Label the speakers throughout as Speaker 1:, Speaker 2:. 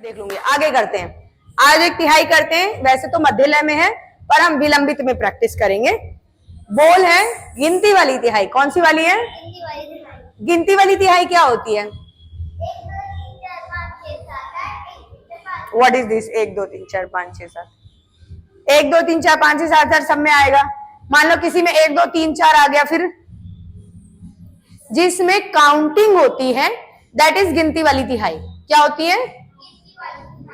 Speaker 1: देख लूंगी। आगे करते हैं, आज एक तिहाई करते हैं। वैसे तो मध्य लय में है पर हम विलंबित में प्रैक्टिस करेंगे। बोल है गिनती वाली तिहाई। कौन सी वाली है? गिनती वाली तिहाई क्या होती है? What is this? 1 2 3 4 5 6 7। 1 2 3 4 5 6 7 8 सब में आएगा। मान लो किसी में 1 2 3 4 आ गया, फिर जिसमें काउंटिंग होती है दैट इज गिनती वाली तिहाई। क्या होती है?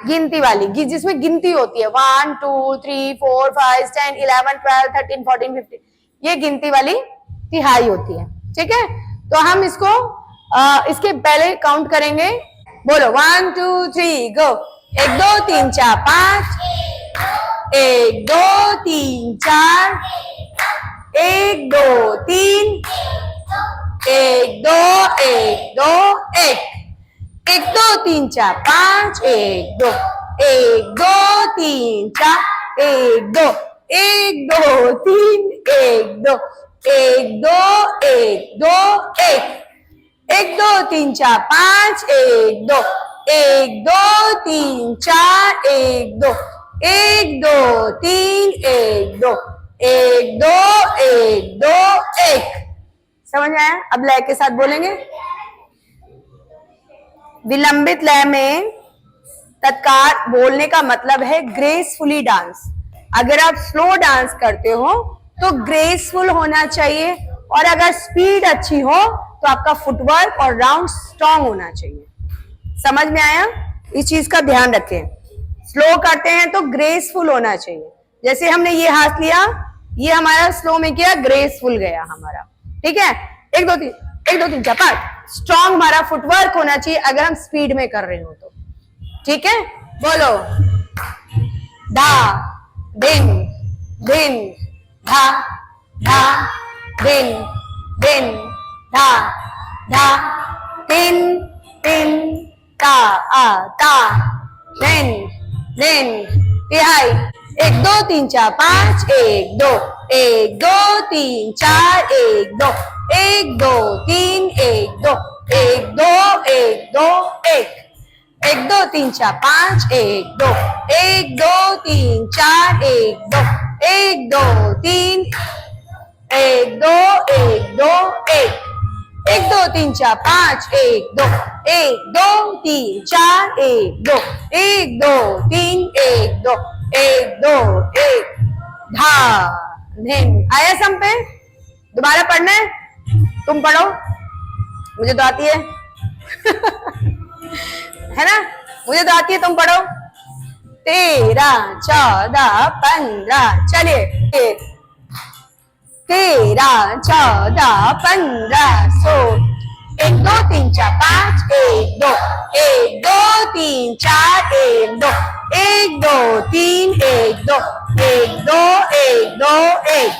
Speaker 1: गिनती वाली, जिसमें गिनती होती है 1 2 3 4 5 10 11 12 13 14 15, ये गिनती वाली तिहाई होती है। ठीक है, तो हम इसको इसके पहले काउंट करेंगे। बोलो 1 2 3 गो। 1 2 3 4 5, 1 2 3 4, 1 2 3, 1 2 1 2 1, 1 2 3 4 5, 1 2, 1 2 3 4, 1 2, 1 2 3, 1 2, 1 2 1 2 1, 1 2 3 4 5, 1 2, 1 2 3 4, 1 2, 1 2 3, 1 2, 1 2 1 2 1। समझ में आया? अब लय के साथ बोलेंगे। विलंबित लय में तत्काल बोलने का मतलब है ग्रेसफुली डांस। अगर आप स्लो डांस करते हो तो ग्रेसफुल होना चाहिए, और अगर स्पीड अच्छी हो तो आपका फुटवर्क और राउंड स्ट्रांग होना चाहिए। समझ में आया? इस चीज का ध्यान रखें। स्लो करते हैं तो ग्रेसफुल होना चाहिए। जैसे हमने ये हाथ लिया, ये हमारा स्लो में किया, ग्रेसफुल गया हमारा। ठीक है, 1 2 3 1 2 3 4 5। स्ट्रांग हमारा फुटवर्क होना चाहिए अगर हम स्पीड में कर रहे हो तो। ठीक है, बोलो धा दिन दिन धा धा दिन दिन धा धा दिन दिन ता आ ता दिन दिन तिहाई। 1 2 3 4 5, 1 2 1 2 3 4, 1 2 1 2 3, 1 2 1 2 1 2 1, 1 2 3 4 5, 1 2 1 2 3 4, 1 2 1 2 3, 1 2 1 2 1, 1 2 3 4 5, 1 2 1 2 3 4, 1 2 1 2 3, 1 2 1 2 1 धा धिन। आया सम पे? दोबारा पढ़ना है? तुम पढ़ो, मुझे तो आती है है ना? मुझे तो आती है, तुम पढ़ो। 13 14 15, चलिए 13 14 15 16। 1 2 3 4 5, 1 2 1 2 3 4, 1 2 1 2 3, 1 2 1 2 1 2 1,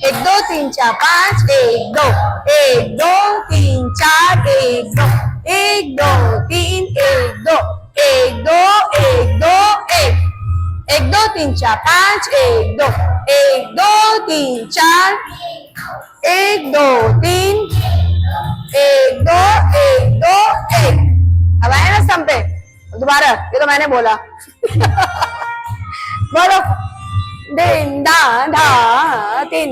Speaker 1: 1 2 3 4 5, 1 2 1 2 3 4, 1 2 1 2 3, 1 2 1 2 1 2 1, 1 2 3 4 5, 1 2 1 2 3 4, 1 2 3, 1 2 1 2 1। अब आया ना सम पे? दोबारा, ये तो मैंने बोला बोलो दिन धा धा दिन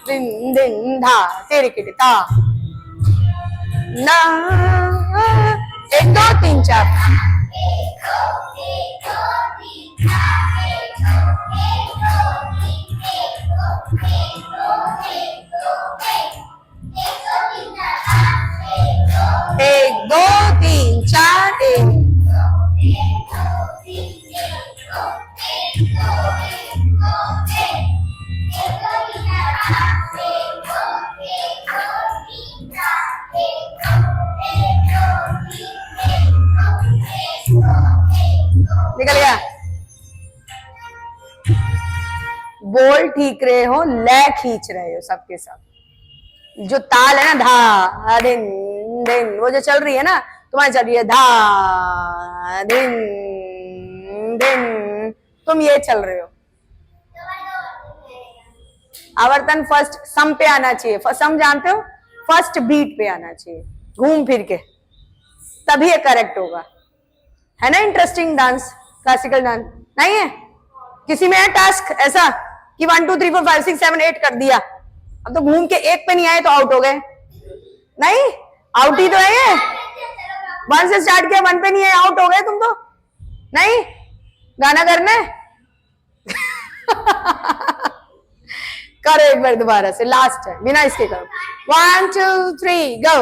Speaker 1: दिन दिन धा तेरे के ता ना। 1 2 3 4 1 2 3 4 1। निकल गया? बोल ठीक रहे हो, लय खींच रहे हो सबके सब। जो ताल है ना, धा दिन दिन, वो जो चल रही है ना, तुम्हारी चल रही है धा दिन दिन, तुम ये चल रहे हो। आवर्तन फर्स्ट सम पे आना चाहिए। सम जानते हो? फर्स्ट बीट पे आना चाहिए, घूम फिर के, तभी ये करेक्ट होगा। है ना इंटरेस्टिंग डांस, क्लासिकल डांस नहीं है? किसी में है टास्क ऐसा कि 1 2 3 4 5 6 7 8 कर दिया, अब तो घूम के एक पे नहीं आए तो आउट हो गए? नहीं, आउट ही तो है ये। 1 से स्टार्ट किया, 1 पे नहीं है, आउट हो गए तुम तो। नहीं, गाना करना है करो एक बार दोबारा से, लास्ट है, बिना इसके करो। 1 2 3 गो।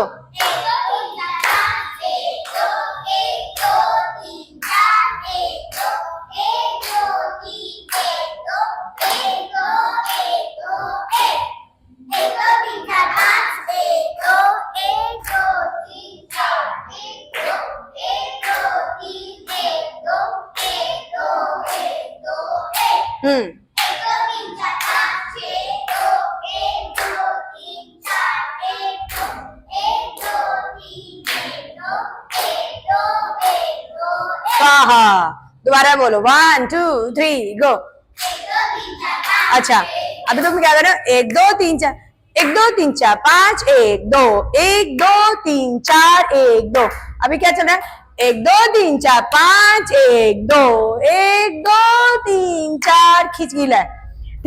Speaker 1: दोबारा बोलो, 1 2 3 गो। अच्छा, अभी तुम क्या कर रहे हो? 1 2 3 4, 1 2 3 4 5 1 2 1 2 3 4 1 2। अभी क्या चल रहा है? 1 2 3 4 5 1 2 1 2 3 4, खींच गई लय,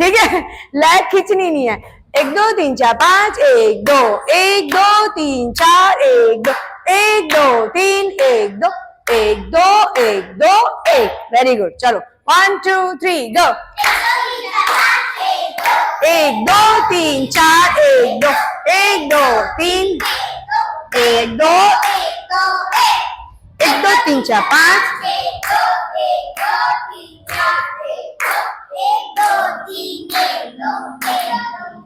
Speaker 1: ठीक है? लय खींचनी नहीं है। 1 2 3 4 5 1 2 1 2 3 4 1 2 1 2 3 1 2 1 2 1 2 1। वेरी गुड, चलो 1 2 3 गो। 1 2 3 4 1 2 1 2 3 1 2 1 2 3 4 5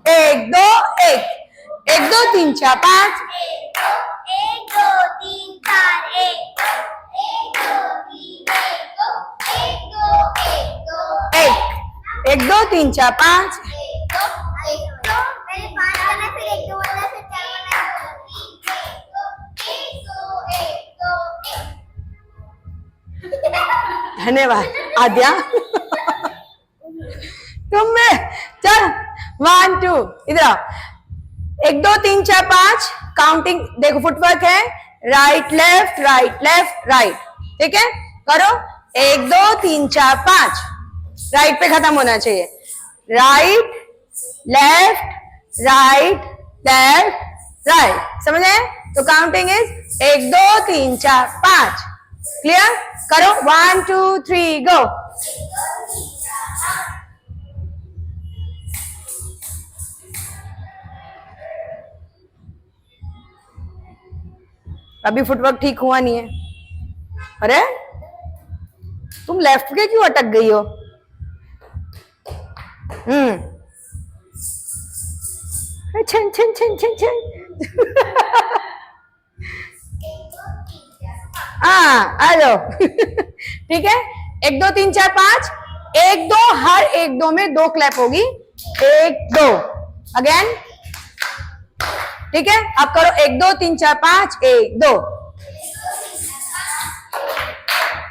Speaker 1: 1 2 1 1 2 3 4 5 1 2 3 4 5 धन्यवाद आद्या तुम चल 1 2 इधर आओ। 1 2 3 4 5 काउंटिंग देखो, फुटवर्क है, right left right left right, ठीक है? करो 1 2 3 4 5, राइट पे खत्म होना चाहिए। Right left right left right, समझ आए? तो काउंटिंग इज 1 2 3 4 5। क्लियर? करो 1 2 3 गो। अभी फुटवर्क ठीक हुआ नहीं है। अरे तुम लेफ्ट के क्यों अटक गई हो? छन छन छन छन छन आ जाओ ठीक है? 1 2 3 4 5 1 2, हर 1 2 में 2 क्लैप होगी। 1 2 अगेन, ठीक है? अब करो 1 2 3 4 5 1 2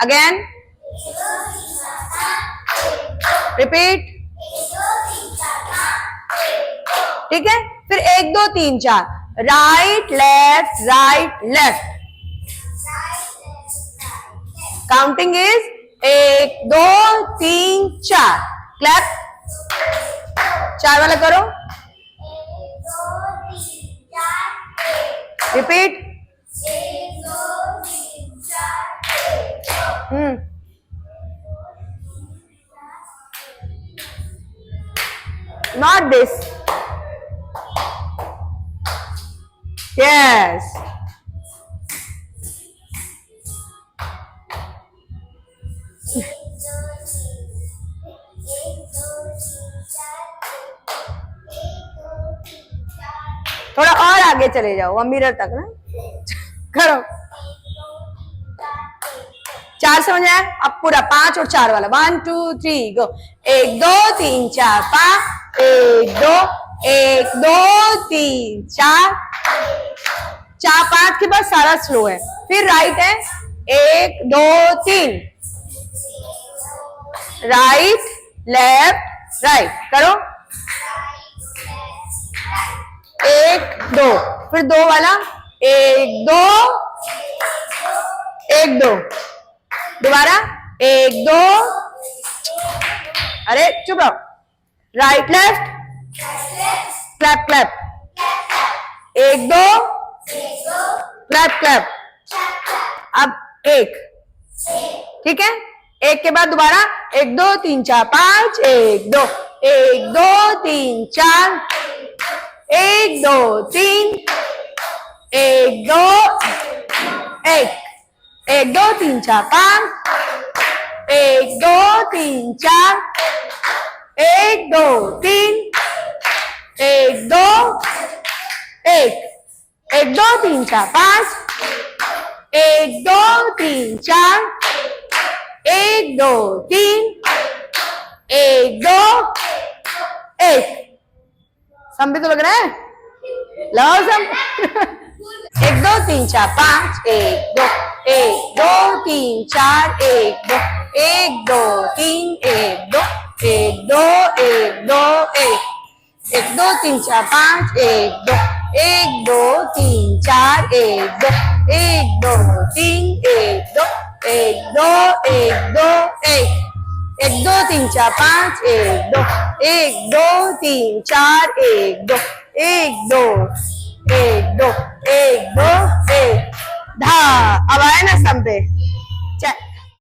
Speaker 1: अगेन, रिपीट, ठीक है? फिर 1 2 3 4 right left right left, counting is 1 2 3 4। Clap 4 वाला करो, रिपीट, not this, yes, थोड़ा और आगे चले जाओ, मिरर तक ना करो। 4 समझ आया? अब पूरा 5 और 4 वाला 1 2 3 गो। 1 2 3 4 5 1 2 1 2 3 4 4 5 के बाद सारा स्लो है। फिर राइट है 1 2 3, राइट लेफ्ट राइट करो, 1 2, फिर 2 वाला 1 2 1 2, दोबारा, 1 2, अरे चुप रहो, right left, clap clap, 1 2, clap clap, अब 1, ठीक है, 1 के बाद दोबारा 1 2 3 4 5, 1 2 1 2 3 4, 1 2 3, 1 2 1, 1 2 3 4 5, 1 2 3 4, 1 2 3, 1 2 1, 1 2 3 4 5, 1 2 3 4, 1 2 3, 1 2 1, सम भी तो लग रहा है, लगाओ सम। 1 2 3 4 5, 1 2 1 2 3 4, 1 2 1 2 3, 1 2 1 2 1 2 1, 1 2 3 4 5, 1 2 1 2 3 4, 1 2 1 2 3, 1 2 1 2 1 2 1, 1 2 3 4 5, 1 2 1 2 3 4, 1 2 1 2 1 2 1 2 1, धा। अब आया ना सम पे।